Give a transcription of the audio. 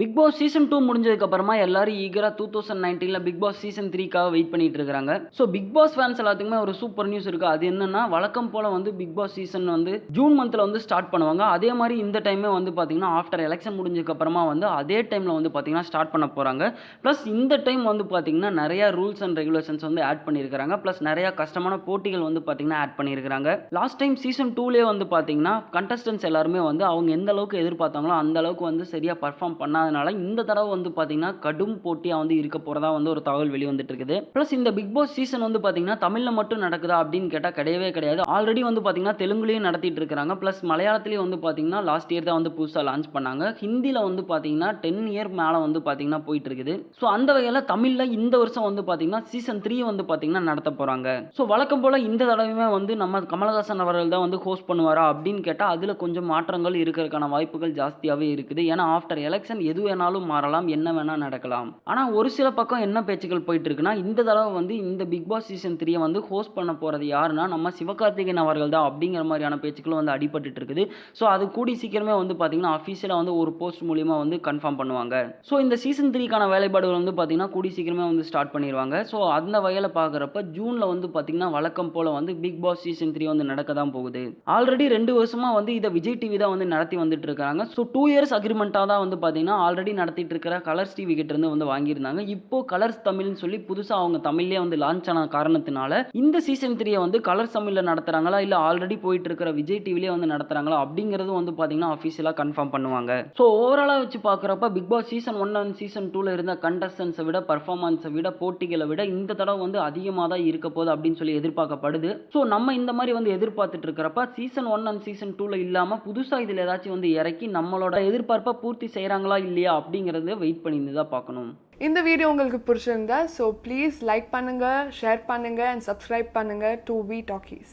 Big Boss season 2 முடிஞ்சதுக்கு அப்புறமா எல்லாரும் ஈகரா 2019ல பிக் பாஸ் சீசன் 3க்காக வெயிட் பண்ணிட்டு இருக்காங்க. ஸோ பிக் பாஸ் ஃபேன்ஸ் எல்லாத்துக்குமே ஒரு சூப்பர் நியூஸ் இருக்கு. அது என்னன்னா, வழக்கம் போல வந்து பிக் பாஸ் சீசன் வந்து ஜூன் மந்த்ல வந்து ஸ்டார்ட் பண்ணுவாங்க. அதே மாதிரி இந்த டைமே வந்து பாத்தீங்கன்னா ஆஃப்டர் எலெக்ஷன் முடிஞ்சதுக்கு அப்புறமா வந்து அதே டைம்ல வந்து பாத்தீங்கன்னா ஸ்டார்ட் பண்ண போறாங்க. பிளஸ் இந்த டைம் வந்து பாத்தீங்கன்னா நிறைய ரூல்ஸ் அண்ட் ரெகுலேஷன்ஸ் வந்து ஆட் பண்ணியிருக்காங்க. பிளஸ் நிறைய கஷ்டமான போட்டிகள் வந்து பாத்தீங்கன்னா ஆட் பண்ணியிருக்காங்க. லாஸ்ட் டைம் சீசன் 2லேயே வந்து பாத்தீங்கன்னா கண்டஸ்டன்ஸ் எல்லாருமே வந்து அவங்க எந்த அளவுக்கு எதிர்பார்த்தாங்களோ அந்த அளவுக்கு வந்து சரியா பர்ஃபார்ம் பண்ணாதனால இந்த தடவை வந்து பாத்தீங்கன்னா கடும் போட்டியா வந்து இருக்க போறதா வந்து ஒரு தகவல் வெளிவந்துட்டு இருக்குது. பிளஸ் இந்த பிக் பாஸ் சீசன் வந்து பாத்தீங்கன்னா தமிழ்ல மட்டும் நடக்குதா அப்படின்னு கேட்டா கிடையவே கிடையாது. ஆல்ரெடி வந்து பாத்தீங்கன்னா தெலுங்குலயும் நடத்திட்டு இருக்காங்க. பிளஸ் மலையாளத்திலயும் வந்து பாத்தீங்கன்னா லாஸ்ட் இயர் தான் வந்து புதுசா லான்ச் பண்ணாங்க. ஹிந்தில வந்து பாத்தீங்கன்னா 10 இயர் மேல வந்து பாத்தீங்கன்னா போயிட்டு இருக்குது. ஸோ அந்த வகையில தமிழ்ல இந்த வருஷம் வந்து பாத்தீங்கன்னா சீசன் 3 வந்து பாத்தீங்கன்னா நடத்த போறாங்க. ஸோ வழக்கம் போல இந்த தடவையுமே வந்து நம்ம கமலஹாசன் அவர்கள் தான் வந்து ஹோஸ்ட் பண்ணுவாரா அப்படின்னு கேட்டா அதுல கொஞ்சம் மாற்றங்கள் இருக்கிறதுக்கான வாய்ப்புகள் ஜாஸ்தியாவே இருக்குது. ஏன்னா ஆஃப்டர் எலெக்ஷன் எது வேணாலும் மாறலாம், என்ன வேணா நடக்கலாம். ஆனா ஒரு சில பக்கம் என்ன பேச்சுக்கள் போயிட்டு இருக்குன்னா, இந்த தடவை வந்து இந்த பிக் பாஸ் சீசன் 3 வந்து ஹோஸ்ட் பண்ண போறது யாருன்னா நம்ம சிவகார்த்திகேயன் அவர்கள் தான் அப்படிங்கிற மாதிரியான பேச்சுக்கள் வந்து அடிபட்டு இருக்குது. ஸோ அது கூடி சீக்கிரமே வந்து பாத்தீங்கன்னா அஃபீஷியலா வந்து ஒரு போஸ்ட் மூலியமா வந்து கன்ஃபார்ம் பண்ணுவாங்க. ஸோ இந்த சீசன் 3க்கான வேலைப்பாடுகள் வந்து பாத்தீங்கன்னா கூடி சீக்கிரமே வந்து ஸ்டார்ட் பண்ணிடுவாங்க. ஸோ அந்த வகையில பாக்குறப்ப ஜூன்ல வந்து பாத்தீங்கன்னா வழக்கம் போல வந்து பிக் பாஸ் சீசன் 3 வந்து நடக்க தான் போகுது. ஆல்ரெடி 2 வருஷமா வந்து இதை விஜய் டிவி தான் வந்து நடத்தி வந்துட்டு இருக்காங்க. ஸோ 2 இயர்ஸ் அக்ரிமெண்டா தான் வந்து பாத்தீங்கன்னா ஆல்ரெடி நடத்திட்டு இருக்கிற கலர்ஸ் டிவி கிட்ட இருந்து வந்து வாங்கியிருந்தாங்க. இப்போ கலர்ஸ் தமிழ்னு சொல்லி புதுசா அவங்க தமிழ்லயே வந்து லான்ச் ஆன காரணத்தினால இந்த சீசன் 3 வந்து கலர்ஸ் தமிழ்ல நடத்துறாங்களா இல்ல ஆல்ரெடி போயிட்டு இருக்கிற விஜய் டிவிலே வந்து நடத்துறாங்களா அப்படிங்கிறது வந்து பாத்தீங்கன்னா அஃபீஷியலா கன்ஃபார்ம் பண்ணுவாங்க. ஸோ ஓவராலா வச்சு பாக்குறப்ப Bigg Boss season 1 and season 2ல இருந்த கண்டஸ்டன்ஸை விட பர்ஃபார்மன்ஸை விட போட்டிகளை விட இந்த தடவை வந்து அதிகமாக தான் இருக்க போகுது அப்படின்னு சொல்லி எதிர்பார்க்கப்படுது. ஸோ நம்ம இந்த மாதிரி வந்து எதிர்பார்த்துட்டு இருக்கிறப்ப சீசன் 1 அண்ட் சீசன் 2ல இல்லாம புதுசா இதுல ஏதாச்சும் வந்து இறக்கி நம்மளோட எதிர்பார்ப்பை பூர்த்தி செய்யறாங்களா இல்லையா அப்படிங்கறத வெயிட் பண்ணி தான் பார்க்கணும். இந்த வீடியோ உங்களுக்கு பிடிச்சிருந்தா ஸோ ப்ளீஸ் லைக் பண்ணுங்க, ஷேர் பண்ணுங்க அண்ட் சப்ஸ்கிரைப் பண்ணுங்க டு வி டாக்கீஸ்.